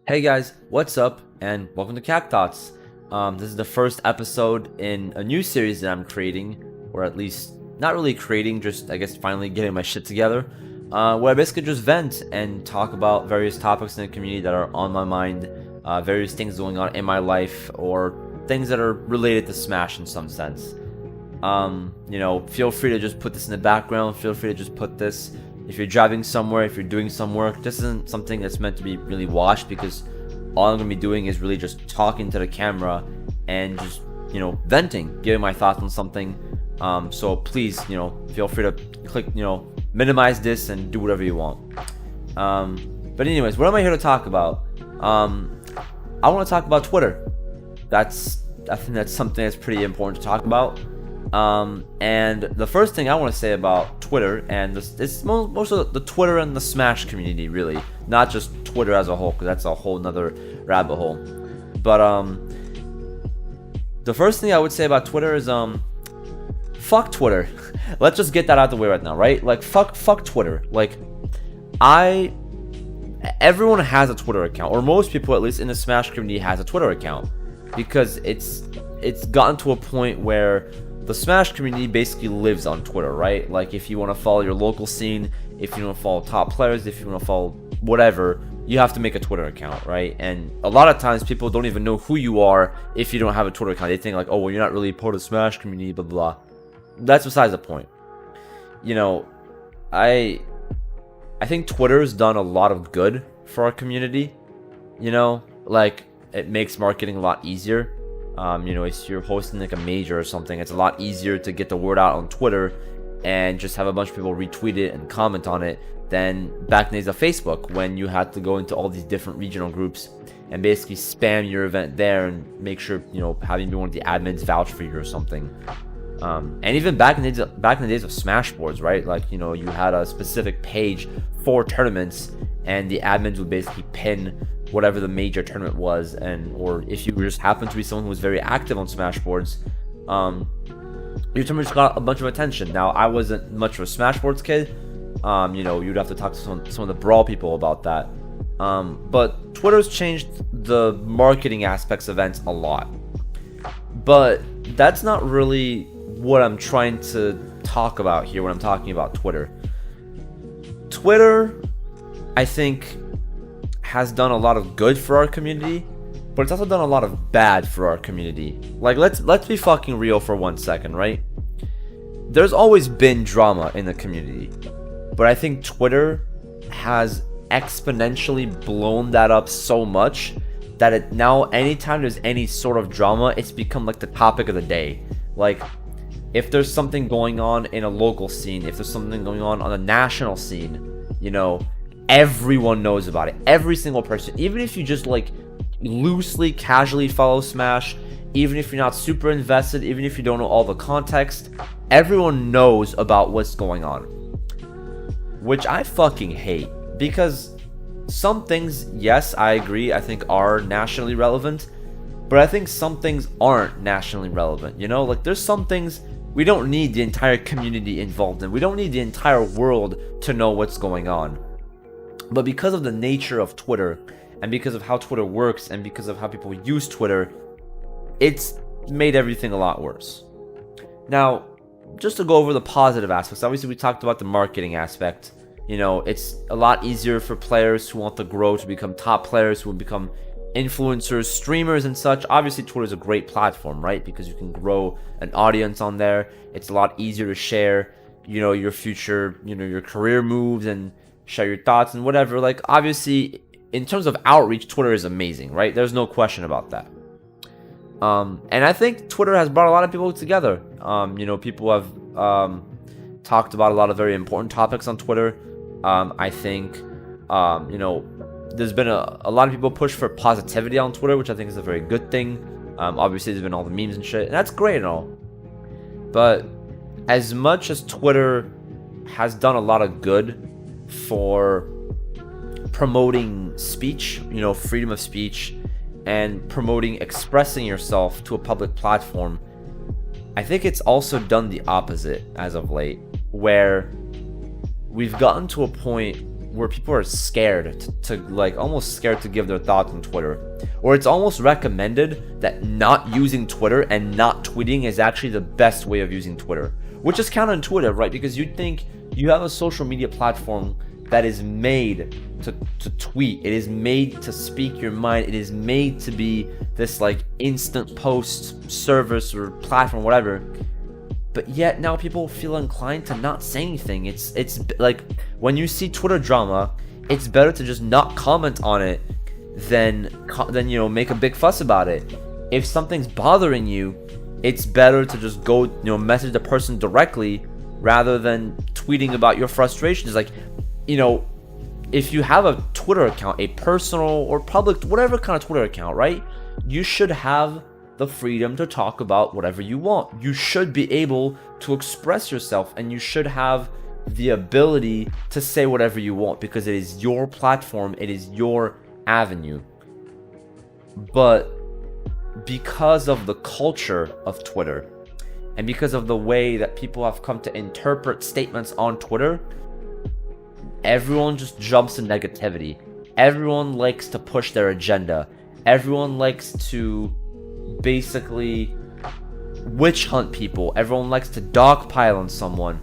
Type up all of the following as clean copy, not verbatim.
Hey guys, what's up? And welcome to Cagt. This is the first episode in a new series that I'm creating, or at least not really creating, just I guess finally getting my shit together. Where I basically just vent and talk about various topics in the community that are on my mind, various things going on in my life, or things that are related to Smash in some sense. Feel free to just put this in the background. Feel free to just put this if you're driving somewhere, if you're doing some work. This isn't something that's meant to be really watched because all I'm gonna be doing is really just talking to the camera and just venting, giving my thoughts on something. So please, feel free to click, minimize this and do whatever you want. But anyways, what am I here to talk about? I want to talk about Twitter. I think that's something that's pretty important to talk about. And the first thing I want to say about Twitter, and it's most of the Twitter and the Smash community, really, not just Twitter as a whole, because that's a whole nother rabbit hole. But the first thing I would say about Twitter is fuck Twitter. Let's just get that out of the way right now, right? Like fuck Twitter. Like everyone has a Twitter account, or most people at least in the Smash community has a Twitter account, because it's gotten to a point where the Smash community basically lives on Twitter, right? Like if you want to follow your local scene, if you want to follow top players, if you want to follow whatever, you have to make a Twitter account, right? And a lot of times people don't even know who you are if you don't have a Twitter account. They think like, oh, well, you're not really part of the Smash community, blah, blah. That's besides the point. I think Twitter's done a lot of good for our community. Like it makes marketing a lot easier. If you're hosting like a major or something, it's a lot easier to get the word out on Twitter and just have a bunch of people retweet it and comment on it than back in the days of Facebook, when you had to go into all these different regional groups and basically spam your event there and make sure having one of the admins vouch for you or something. And even back in the days of Smash boards, right? Like you had a specific page for tournaments, and the admins would basically pin whatever the major tournament was, or if you just happen to be someone who was very active on Smash boards, your tournament just got a bunch of attention. Now, I wasn't much of a Smash boards kid. You'd have to talk to some of the Brawl people about that. But Twitter's changed the marketing aspects of events a lot. But that's not really what I'm trying to talk about here when I'm talking about Twitter. Twitter, I think, has done a lot of good for our community, but it's also done a lot of bad for our community. Like let's be fucking real for 1 second, right? There's always been drama in the community, but I think Twitter has exponentially blown that up so much that it now, anytime there's any sort of drama, it's become like the topic of the day. Like if there's something going on in a local scene, if there's something going on a national scene, everyone knows about it. Every single person, even if you just like loosely, casually follow Smash, even if you're not super invested, even if you don't know all the context, everyone knows about what's going on. Which I fucking hate, because some things, yes, I agree, I think are nationally relevant, but I think some things aren't nationally relevant. Like there's some things we don't need the entire community involved in. We don't need the entire world to know what's going on. But because of the nature of Twitter, and because of how Twitter works, and because of how people use Twitter, it's made everything a lot worse. Now, just to go over the positive aspects, obviously we talked about the marketing aspect. It's a lot easier for players who want to grow to become top players, who will become influencers, streamers, and such. Obviously, Twitter is a great platform, right? Because you can grow an audience on there. It's a lot easier to share, your future, your career moves, and share your thoughts and whatever. Like obviously in terms of outreach, Twitter is amazing, right? There's no question about that. And I think Twitter has brought a lot of people together. People have talked about a lot of very important topics on Twitter. I think there's been a lot of people push for positivity on Twitter, which I think is a very good thing. Obviously there's been all the memes and shit, and that's great and all, but as much as Twitter has done a lot of good for promoting speech, freedom of speech, and promoting expressing yourself to a public platform, I think it's also done the opposite as of late, where we've gotten to a point where people are scared to like almost scared to give their thoughts on Twitter, or it's almost recommended that not using Twitter and not tweeting is actually the best way of using Twitter, which is counterintuitive, right? Because you'd think you have a social media platform that is made to tweet, it is made to speak your mind, it is made to be this like instant post service or platform, whatever. But yet now people feel inclined to not say anything. It's like when you see Twitter drama, it's better to just not comment on it than make a big fuss about it. If something's bothering you, it's better to just go message the person directly rather than tweeting about your frustrations. Like, if you have a Twitter account, a personal or public, whatever kind of Twitter account, right? You should have the freedom to talk about whatever you want. You should be able to express yourself, and you should have the ability to say whatever you want because it is your platform, it is your avenue. But because of the culture of Twitter and because of the way that people have come to interpret statements on Twitter, everyone just jumps to negativity. Everyone likes to push their agenda. Everyone likes to basically witch hunt people. Everyone likes to dogpile on someone.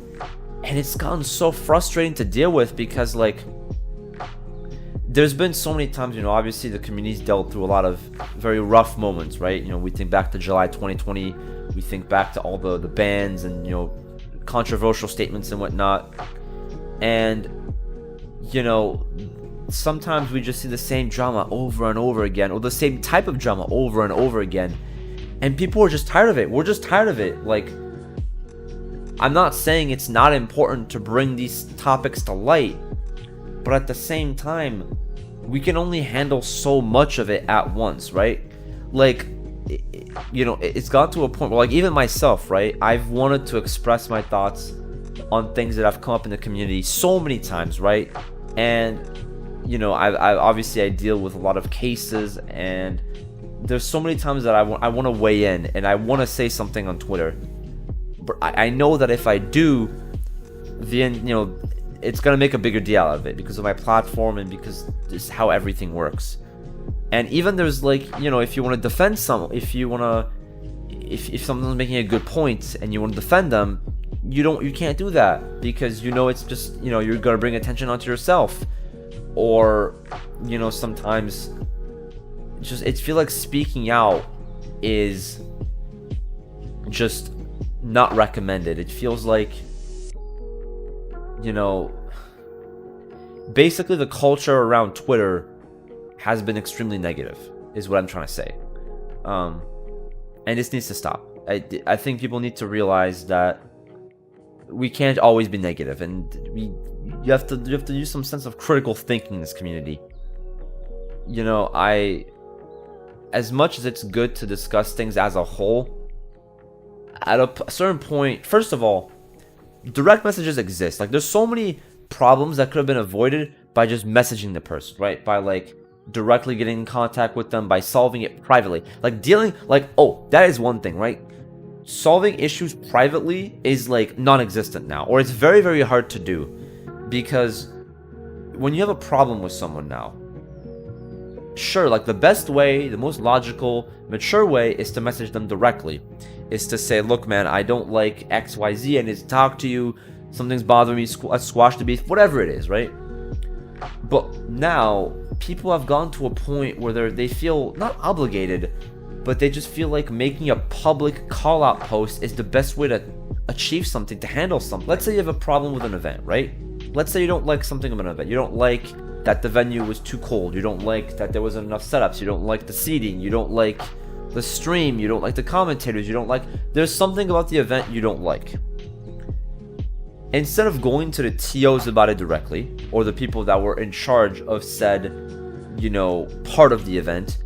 And it's gotten so frustrating to deal with because, like, there's been so many times, obviously the community's dealt through a lot of very rough moments, right? We think back to July 2020. We think back to all the bans and, controversial statements and whatnot. And, sometimes we just see the same drama over and over again, or the same type of drama over and over again, and people are just tired of it. We're just tired of it. Like, I'm not saying it's not important to bring these topics to light, but at the same time, we can only handle so much of it at once, right? Like, it's got to a point where, like, even myself, right, I've wanted to express my thoughts on things that have come up in the community so many times, right? And I obviously deal with a lot of cases, and there's so many times that I want to weigh in and I want to say something on Twitter, but I know that if I do, then it's gonna make a bigger deal out of it because of my platform and because this is how everything works. And even there's like if you want to defend if someone's making a good point and you want to defend them, you can't do that because it's just you're gonna bring attention onto yourself. Or sometimes it feels like speaking out is just not recommended. It feels like basically the culture around Twitter has been extremely negative is what I'm trying to say. And this needs to stop. I think people need to realize that we can't always be negative, and you have to use some sense of critical thinking in this community. As much as it's good to discuss things as a whole, at a certain point, first of all, direct messages exist. Like, there's so many problems that could have been avoided by just messaging the person, right? By like directly getting in contact with them, by solving it privately. That is one thing, right? Solving issues privately is like non-existent now, or it's very, very hard to do, because when you have a problem with someone now, sure, like the best way, the most logical, mature way is to message them directly, is to say, look man, I don't like XYZ, I need to talk to you, something's bothering me, let's squash the beef, whatever it is, right? But now people have gone to a point where they feel not obligated, but they just feel like making a public call-out post is the best way to achieve something, to handle something. Let's say you have a problem with an event, right? Let's say you don't like something of an event. You don't like that the venue was too cold. You don't like that there wasn't enough setups. You don't like the seating. You don't like the stream. You don't like the commentators. There's something about the event you don't like. Instead of going to the TOs about it directly, or the people that were in charge of said, part of the event,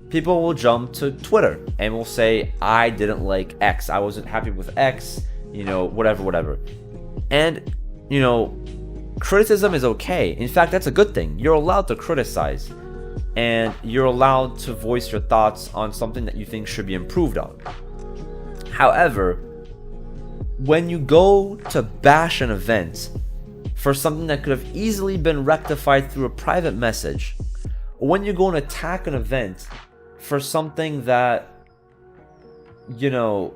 people will jump to Twitter and will say, I didn't like X, I wasn't happy with X, whatever. And, criticism is okay. In fact, that's a good thing. You're allowed to criticize, and you're allowed to voice your thoughts on something that you think should be improved on. However, when you go to bash an event for something that could have easily been rectified through a private message, or when you go and attack an event for something that, you know,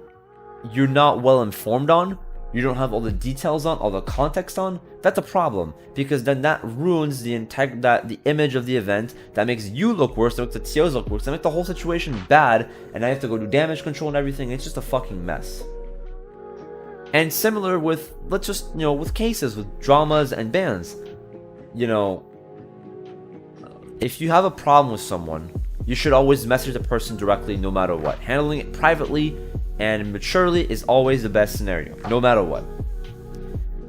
you're not well informed on, you don't have all the details on, all the context on, that's a problem, because then that ruins the image of the event. That makes you look worse, that makes the TOs look worse, that makes the whole situation bad, and I have to go do damage control and everything. It's just a fucking mess. And similar with, let's just, you know, with cases, with dramas and bans, you know, if you have a problem with someone, you should always message the person directly no matter what. Handling it privately and maturely is always the best scenario, no matter what.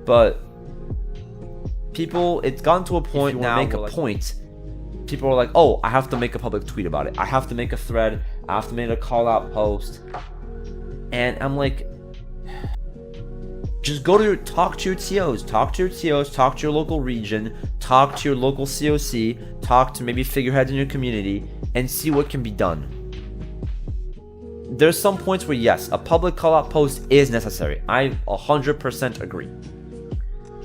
But people, it's gotten to a point now, make a point, people are like, oh, I have to make a public tweet about it, I have to make a thread, I have to make a call out post. And I'm like, just go to talk to your TOs, talk to your local region, talk to your local COC, talk to maybe figureheads in your community, and see what can be done. There's some points where yes, a public call out post is necessary. I 100% agree.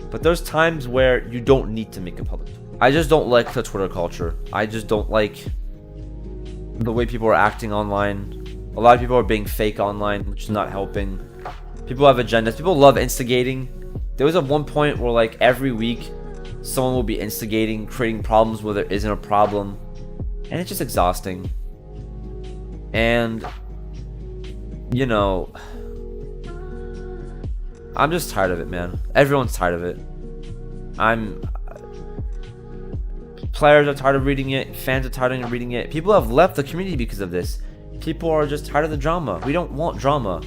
But there's times where you don't need to make a public. I just don't like the Twitter culture. I just don't like the way people are acting online. A lot of people are being fake online, which is not helping. People have agendas. People love instigating. There was at one point where like every week someone will be instigating, creating problems where there isn't a problem. And it's just exhausting. And, you know, I'm just tired of it, man. Everyone's tired of it. Players are tired of reading it. Fans are tired of reading it. People have left the community because of this. People are just tired of the drama. We don't want drama.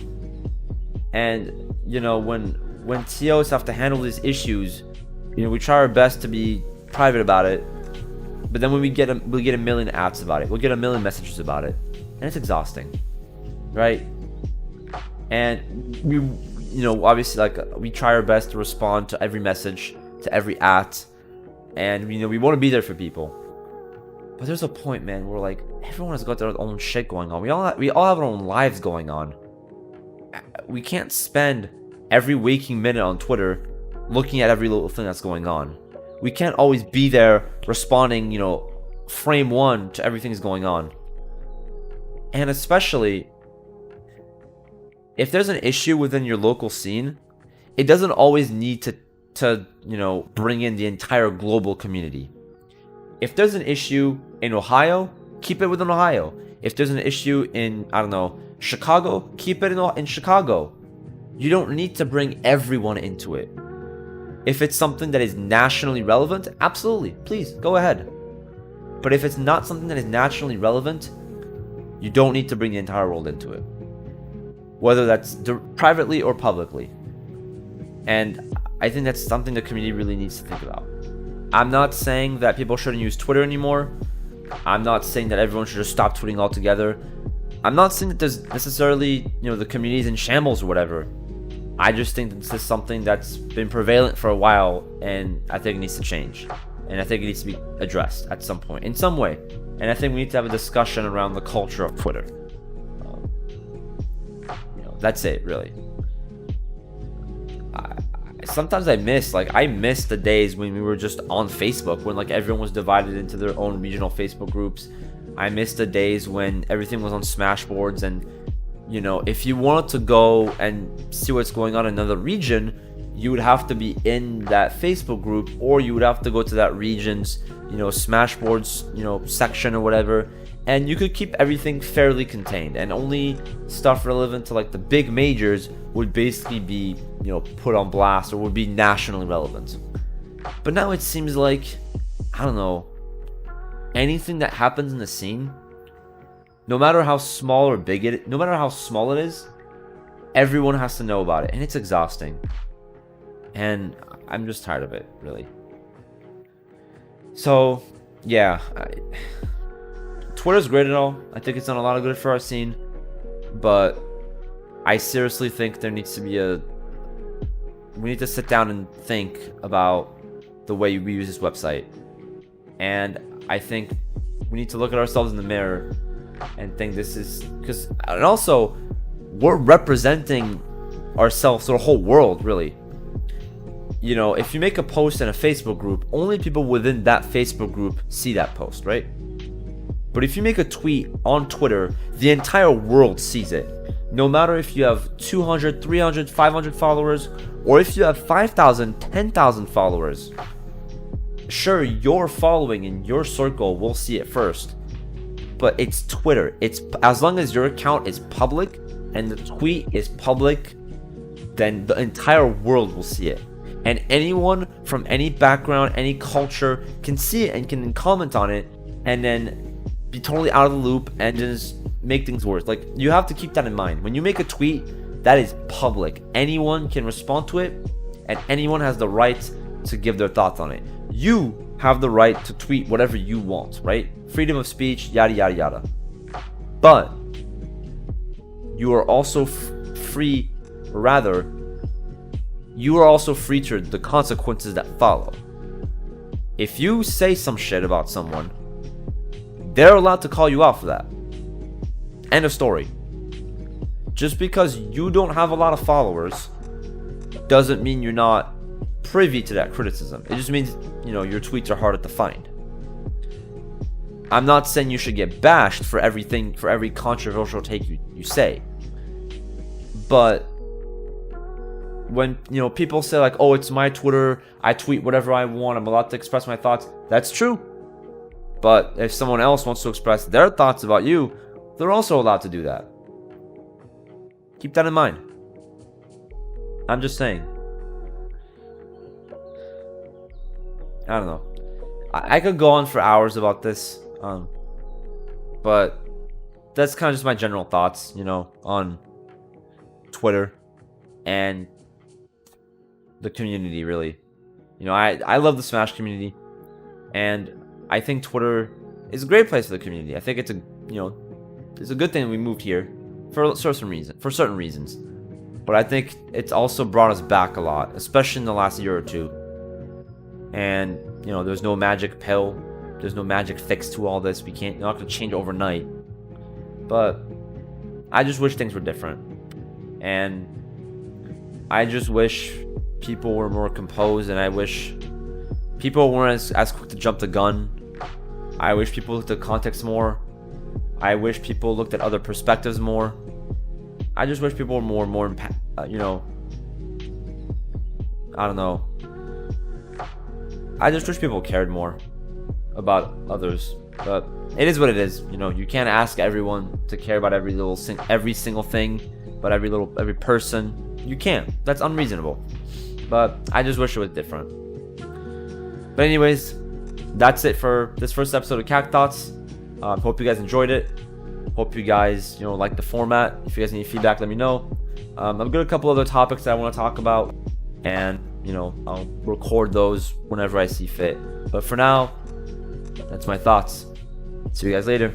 And, you know, when TOs have to handle these issues, you know, we try our best to be private about it. But then when we get a million apps about it, we'll get a million messages about it, and it's exhausting, right? And we, you know, obviously, like, we try our best to respond to every message, to every at, and, you know, we want to be there for people. But there's a point, man, where like everyone has got their own shit going on. We all have our own lives going on. We can't spend every waking minute on Twitter looking at every little thing that's going on. We can't always be there responding, you know, frame one to everything that's going on. And especially if there's an issue within your local scene, it doesn't always need to you know, bring in the entire global community. If there's an issue in Ohio, keep it within Ohio. If there's an issue in, I don't know, Chicago, keep it in Chicago. You don't need to bring everyone into it. If it's something that is nationally relevant, absolutely, please, go ahead. But if it's not something that is nationally relevant, you don't need to bring the entire world into it. Whether that's privately or publicly. And I think that's something the community really needs to think about. I'm not saying that people shouldn't use Twitter anymore. I'm not saying that everyone should just stop tweeting altogether. I'm not saying that there's necessarily, you know, the community's in shambles or whatever. I just think that this is something that's been prevalent for a while, and I think it needs to change. And I think it needs to be addressed at some point, in some way. And I think we need to have a discussion around the culture of Twitter. You know, that's it, really. Sometimes I miss the days when we were just on Facebook, when like everyone was divided into their own regional Facebook groups. I miss the days when everything was on Smashboards, and, you know, if you wanted to go and see what's going on in another region, you would have to be in that Facebook group, or you would have to go to that region's, you know, Smashboards, you know, section or whatever, and you could keep everything fairly contained, and only stuff relevant to like the big majors would basically be, you know, put on blast or would be nationally relevant. But now it seems like, I don't know, anything that happens in the scene, no matter how small or big it, no matter how small it is, everyone has to know about it, and it's exhausting. And I'm just tired of it, really. So, yeah, Twitter's great and all. I think it's done a lot of good for our scene, but I seriously think there needs to be we need to sit down and think about the way we use this website. And I think we need to look at ourselves in the mirror and think this is, and also we're representing ourselves to the whole world, really. you know, if you make a post in a Facebook group, only people within that Facebook group see that post, right? But if you make a tweet on Twitter, the entire world sees it. No matter if you have 200, 300, 500 followers, or if you have 5,000, 10,000 followers. Sure, your following in your circle will see it first, but it's Twitter. It's as long as your account is public and the tweet is public, then the entire world will see it. And anyone from any background, any culture can see it and can comment on it and then be totally out of the loop and just make things worse. Like, you have to keep that in mind. When you make a tweet, that is public. Anyone can respond to it and anyone has the right to give their thoughts on it. You have the right to tweet whatever you want, right? Freedom of speech, yada, yada, yada. But you are also free, or rather, you are also free to the consequences that follow. If you say some shit about someone, they're allowed to call you out for that. End of story. Just because you don't have a lot of followers doesn't mean you're not privy to that criticism. It just means, you know, your tweets are harder to find. I'm not saying you should get bashed for everything, for every controversial take you say. But when, you know, people say like, oh, it's my Twitter, I tweet whatever I want, I'm allowed to express my thoughts, that's true. But if someone else wants to express their thoughts about you, they're also allowed to do that. Keep that in mind. I'm just saying. I don't know. I could go on for hours about this, but that's kind of just my general thoughts, you know, on Twitter and the community, really. You know, I love the Smash community, and I think Twitter is a great place for the community. I think it's a, you know, it's a good thing we moved here for certain reasons. But I think it's also brought us back a lot, especially in the last year or two. And, you know, there's no magic pill. There's no magic fix to all this. You're not going to change overnight. But I just wish things were different. And I just wish people were more composed. And I wish people weren't as quick to jump the gun. I wish people looked at context more. I wish people looked at other perspectives more. I just wish people were more you know, I don't know. I just wish people cared more about others. But it is what it is. You know, you can't ask everyone to care about every single thing, but every person. You can't. That's unreasonable. But I just wish it was different. But anyways, that's it for this first episode of Cagt Thoughts. Hope you guys enjoyed it. Hope you guys, you know, like the format. If you guys need feedback, let me know. I've got a couple other topics that I want to talk about, and, you know, I'll record those whenever I see fit. But for now, that's my thoughts. See you guys later.